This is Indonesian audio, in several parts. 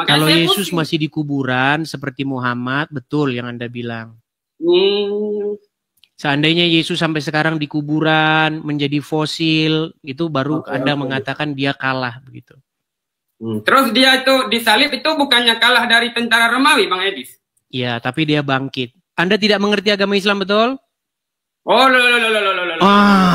Makanya Kalau saya Yesus pusing. masih di kuburan seperti Muhammad, betul yang Anda bilang. Seandainya Yesus sampai sekarang di kuburan, menjadi fosil, itu baru Oke, Anda oke. mengatakan dia kalah begitu. Terus dia itu disalib itu bukannya kalah dari tentara Romawi, Bang Edis? Ya, tapi dia bangkit. Anda tidak mengerti agama Islam, betul? Oh, loh, loh, loh, loh, loh, loh, loh, loh. Ah.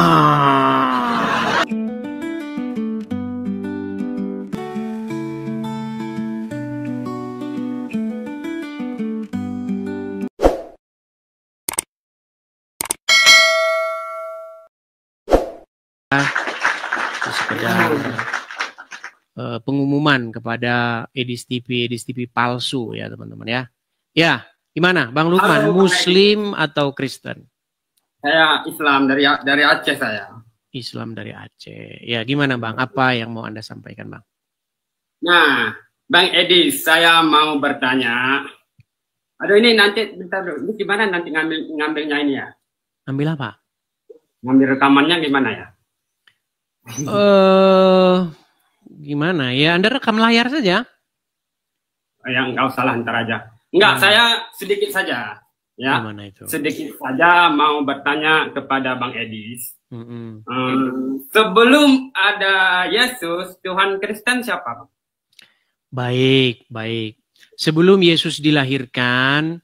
Sekedar pengumuman kepada Edis TV palsu ya teman-teman ya. Ya, gimana Bang Lukman, Halo, Bang Muslim atau Kristen? Saya Islam dari Aceh saya. Islam dari Aceh. Ya, gimana Bang? Apa yang mau Anda sampaikan Bang? Nah, Bang Edis, saya mau bertanya. Aduh ini nanti bentar dulu. Ini gimana nanti ngambilnya ini ya? Ambil apa? Ngambil rekamannya gimana ya? Gimana? Ya, Anda rekam layar saja. Yang nggak usah lah, ntar aja. Enggak, saya sedikit saja. Ya, Gimana itu? sedikit saja mau bertanya kepada Bang Edis. Mm-mm. Sebelum ada Yesus, Tuhan Kristen siapa? Baik, baik. Sebelum Yesus dilahirkan,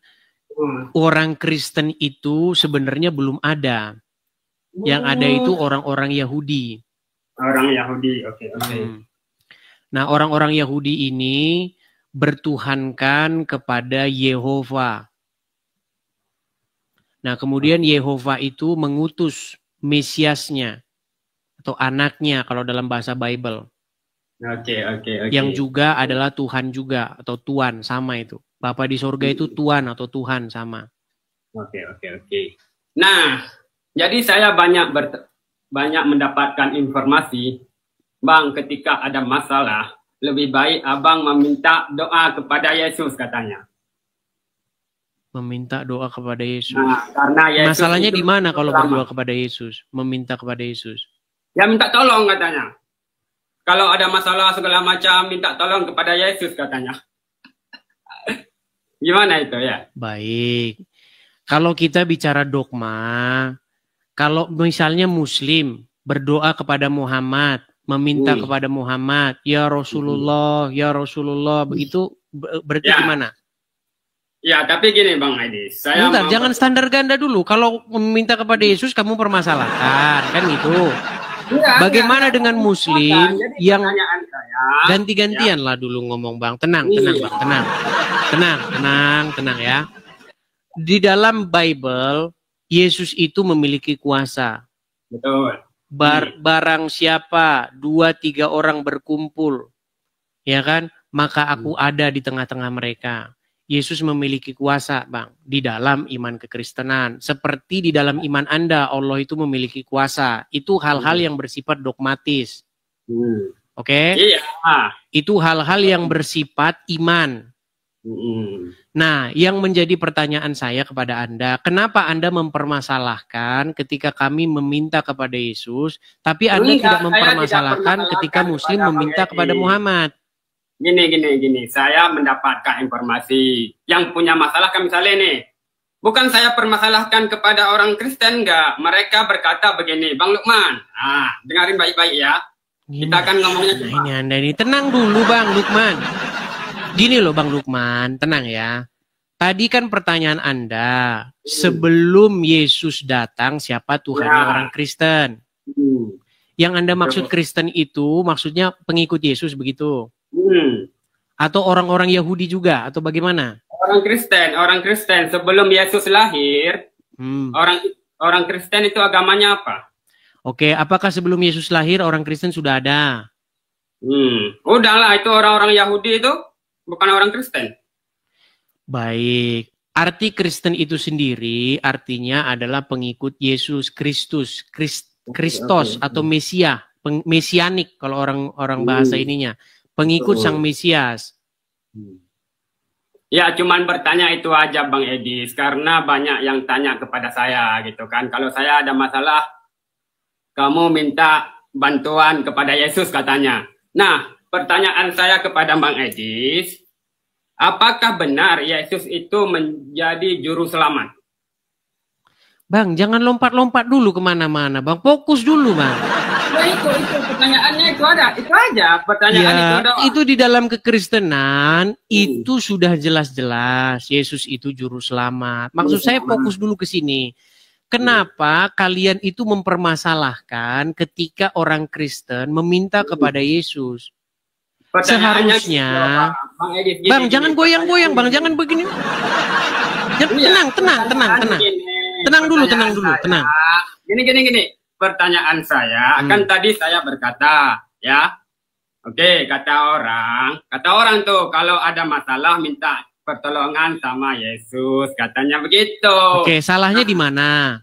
orang Kristen itu sebenarnya belum ada. Yang ada itu orang-orang Yahudi. Orang Yahudi, oke. Nah, orang-orang Yahudi ini bertuhankan kepada Yehova. Nah, kemudian Yehova itu mengutus Mesiasnya atau anaknya kalau dalam bahasa Bible. Oke. Yang juga adalah Tuhan juga atau Tuhan, sama itu. Bapa di sorga itu Tuhan atau Tuhan sama. Oke. Nah, jadi saya banyak mendapatkan informasi, Bang, ketika ada masalah, lebih baik Abang meminta doa kepada Yesus katanya. Meminta doa kepada Yesus. Nah, karena Yesus masalahnya di mana kalau berdoa kepada Yesus? Meminta kepada Yesus. Ya minta tolong katanya. Kalau ada masalah segala macam, minta tolong kepada Yesus katanya. Gimana itu ya? Baik. Kalau kita bicara dogma, kalau misalnya Muslim berdoa kepada Muhammad, meminta kepada Muhammad, ya Rasulullah, begitu berarti gimana? Ya, tapi gini Bang Edis, saya bentar, jangan standar ganda dulu. Kalau meminta kepada Yesus kamu permasalahkan, kan gitu. Bagaimana dengan Muslim yang ganti-gantian lah dulu ngomong Bang. Tenang ya. Di dalam Bible, Yesus itu memiliki kuasa. Betul. Barang siapa 2-3 orang berkumpul, ya kan, maka aku ada di tengah-tengah mereka. Yesus memiliki kuasa, Bang, di dalam iman kekristenan. Seperti di dalam iman Anda, Allah itu memiliki kuasa. Itu hal-hal yang bersifat dogmatis. Oke? Iya. Itu hal-hal yang bersifat iman. Nah, yang menjadi pertanyaan saya kepada Anda, kenapa Anda mempermasalahkan ketika kami meminta kepada Yesus, tapi Anda tidak mempermasalahkan ketika Muslim meminta kepada Muhammad? Gini. Saya mendapatkan informasi. Yang punya masalah kan misalnya nih. Bukan saya permasalahkan kepada orang Kristen, enggak. Mereka berkata begini, Bang Lukman. Dengarin baik-baik ya. Kita akan ngomongnya. Ini Anda ini. Tenang dulu Bang Lukman. Gini loh Bang Lukman, tenang ya. Tadi kan pertanyaan Anda, sebelum Yesus datang, siapa Tuhannya orang Kristen? Yang Anda maksud Kristen itu, maksudnya pengikut Yesus begitu? Atau orang-orang Yahudi juga, atau bagaimana? Orang Kristen sebelum Yesus lahir, orang Kristen itu agamanya apa? Oke, apakah sebelum Yesus lahir orang Kristen sudah ada? Udahlah, itu orang-orang Yahudi itu bukan orang Kristen. Baik, arti Kristen itu sendiri artinya adalah pengikut Yesus Kristus, Kristos atau Mesia, mesianik kalau orang bahasa ininya. Pengikut Sang Mesias. Ya, cuman bertanya itu aja Bang Edis, karena banyak yang tanya kepada saya gitu kan. Kalau saya ada masalah, kamu minta bantuan kepada Yesus katanya. Nah, pertanyaan saya kepada Bang Edis, apakah benar Yesus itu menjadi juru selamat? Bang, jangan lompat-lompat dulu kemana-mana, Bang. Fokus dulu, Bang. Nah, itu pertanyaannya itu ada, itu aja pertanyaan itu ada. Itu di dalam kekristenan itu sudah jelas-jelas Yesus itu juru selamat. Maksud saya fokus dulu ke sini. Kenapa kalian itu mempermasalahkan ketika orang Kristen meminta kepada Yesus? Seharusnya, Bang, jangan goyang-goyang, Bang, jangan begini. Tenang. Tenang dulu. Gini. Pertanyaan saya, kan tadi saya berkata, ya. Oke, kata orang tuh kalau ada masalah minta pertolongan sama Yesus, katanya begitu. Oke, salahnya di mana?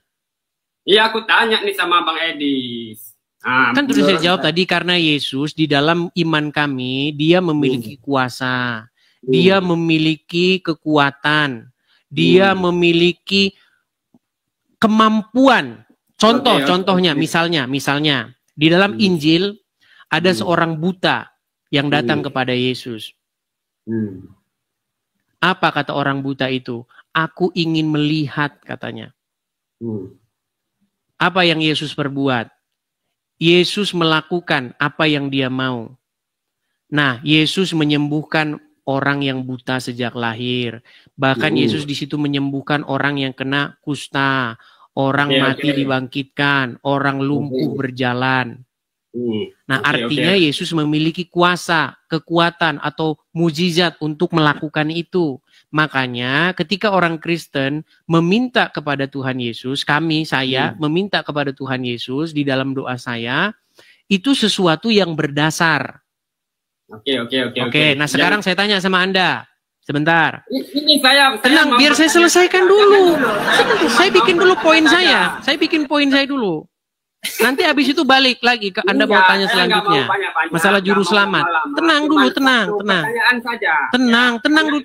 Iya, aku tanya nih sama Bang Edis. Kan sudah saya jawab tadi, karena Yesus di dalam iman kami, dia memiliki kuasa, dia memiliki kekuatan, dia memiliki kemampuan. Contohnya, misalnya di dalam Injil ada seorang buta yang datang kepada Yesus. Apa kata orang buta itu? Aku ingin melihat, katanya. Apa yang Yesus perbuat? Yesus melakukan apa yang dia mau. Nah, Yesus menyembuhkan orang yang buta sejak lahir. Bahkan Yesus di situ menyembuhkan orang yang kena kusta. Orang mati dibangkitkan, orang lumpuh berjalan. Nah, artinya Yesus memiliki kuasa, kekuatan, atau mujizat untuk melakukan itu. Makanya ketika orang Kristen meminta kepada Tuhan Yesus, saya meminta kepada Tuhan Yesus di dalam doa saya, itu sesuatu yang berdasar. Oke. Nah, sekarang saya tanya sama Anda. Sebentar. Ini saya tenang, biar saya selesaikan dulu. Saya bikin dulu poin saya. Saya bikin poin saya dulu. Nanti habis itu balik lagi ke Anda mau tanya selanjutnya. Masalah juru selamat. Tenang dulu, tenang. Tenang dulu.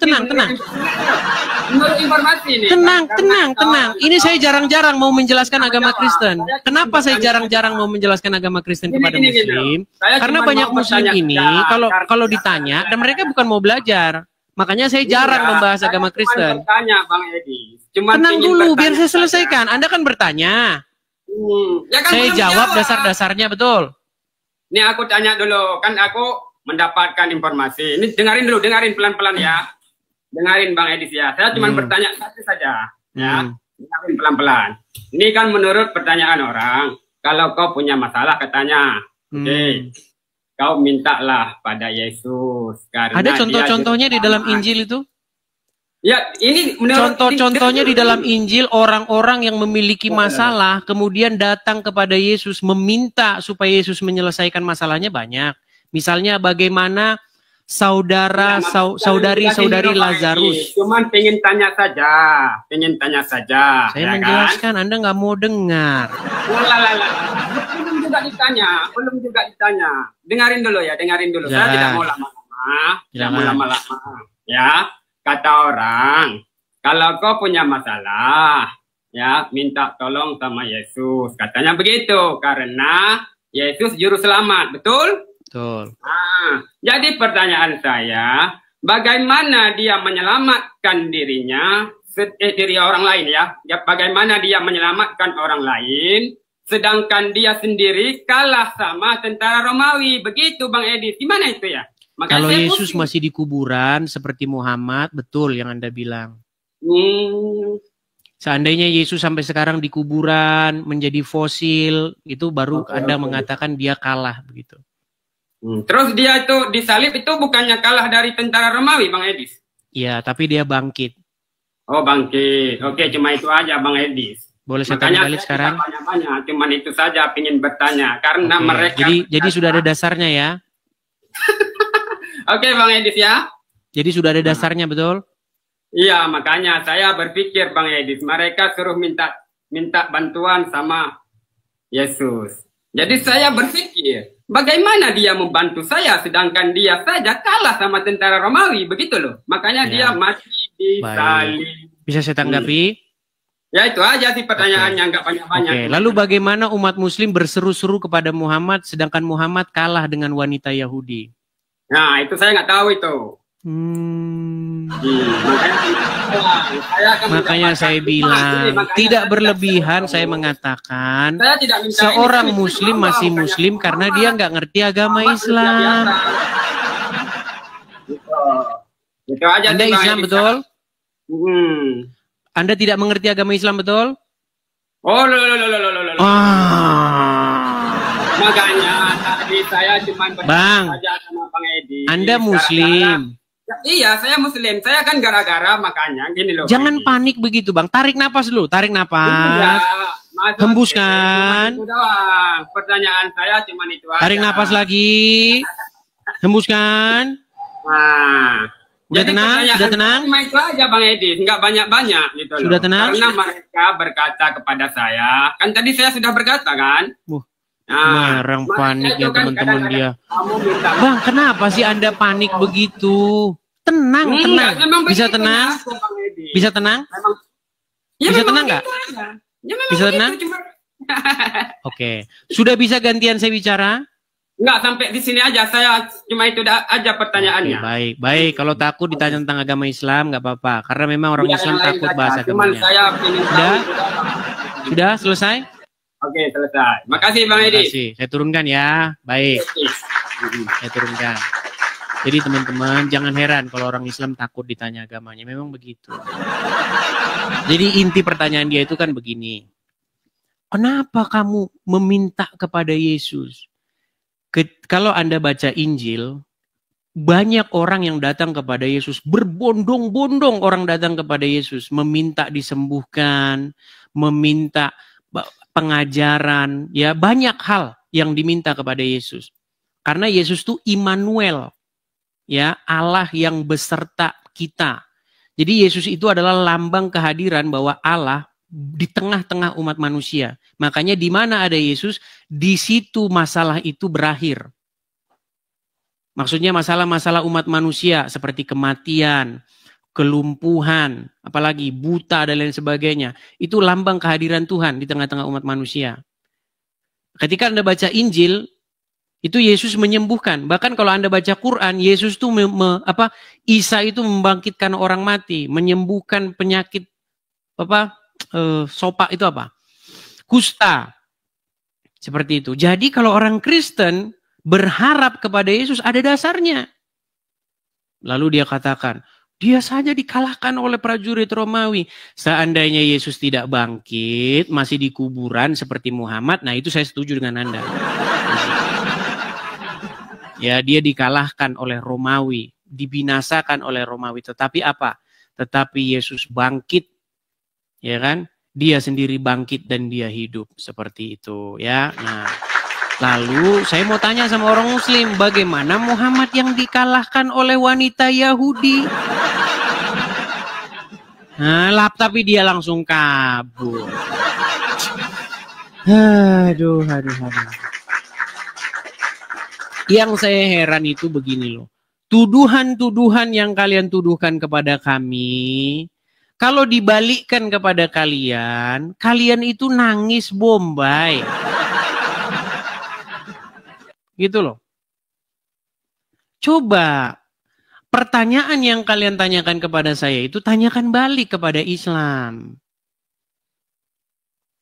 Menurut informasi ini. Tenang. Ini saya jarang-jarang mau menjelaskan agama Kristen. Kenapa saya jarang-jarang mau menjelaskan agama Kristen kepada Muslim? Karena banyak Muslim ini kalau ditanya dan mereka bukan mau belajar. Makanya saya jarang membahas agama Kristen. Tenang dulu, biar saya selesaikan. Anda kan bertanya. Saya jawab dasar-dasarnya, betul. Ini aku tanya dulu, kan aku mendapatkan informasi. Ini dengarin pelan-pelan ya. Dengarin Bang Edis ya. Saya cuma bertanya satu saja. Ya, dengarin pelan-pelan. Ini kan menurut pertanyaan orang, kalau kau punya masalah katanya, kau mintalah pada Yesus. Karena ada contoh-contohnya di dalam Injil itu? Ya, ini contoh-contohnya di dalam Injil, orang-orang yang memiliki masalah kemudian datang kepada Yesus meminta supaya Yesus menyelesaikan masalahnya banyak. Misalnya bagaimana saudari Lazarus. Cuman pengen tanya saja. Saya menjelaskan, Anda nggak mau dengar. Belum juga ditanya. Dengarin dulu. Saya tidak mau lama-lama. Ya, kata orang, kalau kau punya masalah, ya minta tolong sama Yesus. Katanya begitu, karena Yesus juru selamat, betul? Betul. Jadi pertanyaan saya, bagaimana dia menyelamatkan dirinya, diri orang lain ya? Bagaimana dia menyelamatkan orang lain? Sedangkan dia sendiri kalah sama tentara Romawi. Begitu Bang Edis. Gimana itu ya? Makanya kalau Yesus masih di kuburan seperti Muhammad, betul yang Anda bilang. Seandainya Yesus sampai sekarang di kuburan, menjadi fosil, itu baru Anda mengatakan dia kalah begitu. Terus dia itu disalib itu bukannya kalah dari tentara Romawi Bang Edis? Iya, tapi dia bangkit. Oh bangkit. Oke, cuma itu aja Bang Edis. Boleh saya tanya balik sekarang? Banyak, cuman itu saja ingin bertanya karena mereka. Jadi sudah ada dasarnya ya? Oke, Bang Edis ya. Jadi sudah ada dasarnya, betul? Iya, makanya saya berpikir Bang Edis, mereka suruh minta bantuan sama Yesus. Jadi saya berpikir, bagaimana dia membantu saya sedangkan dia saja kalah sama tentara Romawi, begitu loh. Makanya dia masih disalib. Bisa saya tanggapi? Ya itu aja sih pertanyaannya, nggak banyak-banyak. Lalu bagaimana umat Muslim berseru-seru kepada Muhammad sedangkan Muhammad kalah dengan wanita Yahudi? Nah itu saya nggak tahu itu. Makanya saya bilang tidak berlebihan. Saya mengatakan Saya tidak minta seorang ini, muslim masih makanya muslim karena dia nggak ngerti agama Muhammad sudah Islam. biasa. Gitu aja Anda sih, Bang Islam Edi. betul? Hmm. Anda tidak mengerti agama Islam betul? Oh, loh. Ah. Makanya tadi saya cuma Bang, saja sama Bang Edi. Anda Gara-gara- muslim. Iya, saya muslim. Saya kan gara-gara makanya gini loh. Jangan Bang Edi. panik begitu, Bang. Tarik napas dulu, tarik Iya, napas. maksud Hembuskan. saya cuma itu doang. Pertanyaan saya cuma itu aja. Tarik napas lagi. Hembuskan. Nah, Udah jadi tenang? pertanyaan Sudah tenang? Cuma itu aja Bang Edi, nggak banyak-banyak gitu loh. Sudah tenang? Karena mereka berkata kepada saya, kan tadi saya sudah berkata kan. Marang makanya paniknya itu kan teman-teman kadang-kadang dia. Kamu minta Bang, kenapa sih Anda panik begitu? Tenang, tenang. Memang Bisa begitu tenang? aku, Bang Edi. Bisa tenang? Memang, Bisa memang tenang begitu nggak? aja. Ya, memang Bisa begitu, tenang? cuma- Oke. Sudah bisa gantian saya bicara? Nggak, sampai di sini aja. Saya cuma itu aja pertanyaannya. Oke, baik. Kalau takut ditanya tentang agama Islam, nggak apa-apa. Karena memang orang Iya, Islam yang lain takut saja. bahasa Cuman agamanya. saya ingin tahu Sudah? itu doang. Sudah selesai? Oke, selesai. Makasih Bang Terima Edi. kasih. Saya turunkan ya. Baik, Oke. saya turunkan. Jadi teman-teman, jangan heran kalau orang Islam takut ditanya agamanya. Memang begitu. Jadi inti pertanyaan dia itu kan begini. Kenapa kamu meminta kepada Yesus? Kalau Anda baca Injil, banyak orang yang datang kepada Yesus. Berbondong-bondong orang datang kepada Yesus. Meminta disembuhkan, meminta pengajaran. Ya, banyak hal yang diminta kepada Yesus. Karena Yesus itu Immanuel. Ya, Allah yang beserta kita. Jadi Yesus itu adalah lambang kehadiran bahwa Allah di tengah-tengah umat manusia. Makanya di mana ada Yesus, di situ masalah itu berakhir. Maksudnya masalah-masalah umat manusia seperti kematian, kelumpuhan, apalagi buta dan lain sebagainya. Itu lambang kehadiran Tuhan di tengah-tengah umat manusia. Ketika Anda baca Injil, itu Yesus menyembuhkan. Bahkan kalau Anda baca Quran, Yesus itu Isa itu membangkitkan orang mati, menyembuhkan penyakit sopak itu apa? Kusta. Seperti itu. Jadi kalau orang Kristen berharap kepada Yesus ada dasarnya. Lalu dia katakan, dia saja dikalahkan oleh prajurit Romawi. Seandainya Yesus tidak bangkit, masih di kuburan seperti Muhammad, nah itu saya setuju dengan Anda. Ya, dia dikalahkan oleh Romawi, dibinasakan oleh Romawi. Tetapi apa? Tetapi Yesus bangkit. Ya kan? Dia sendiri bangkit dan dia hidup seperti itu, ya. Nah, lalu saya mau tanya sama orang Muslim, bagaimana Muhammad yang dikalahkan oleh wanita Yahudi? Nah, tapi dia langsung kabur. Aduh. Yang saya heran itu begini loh. Tuduhan-tuduhan yang kalian tuduhkan kepada kami, kalau dibalikkan kepada kalian, kalian itu nangis bombay. Gitu loh. Coba pertanyaan yang kalian tanyakan kepada saya itu tanyakan balik kepada Islam.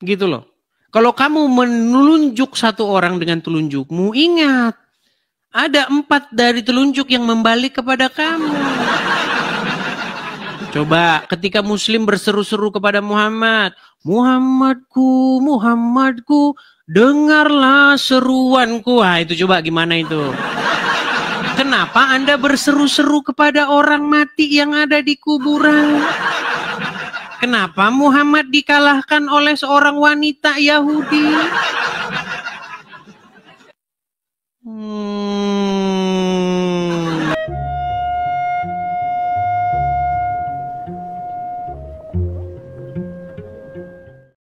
Gitu loh. Kalau kamu menunjuk satu orang dengan telunjukmu, ingat. Ada 4 dari telunjuk yang membalik kepada kamu. Coba ketika Muslim berseru-seru kepada Muhammad. Muhammadku, dengarlah seruanku. Wah, itu coba gimana itu? Kenapa Anda berseru-seru kepada orang mati yang ada di kuburan? Kenapa Muhammad dikalahkan oleh seorang wanita Yahudi?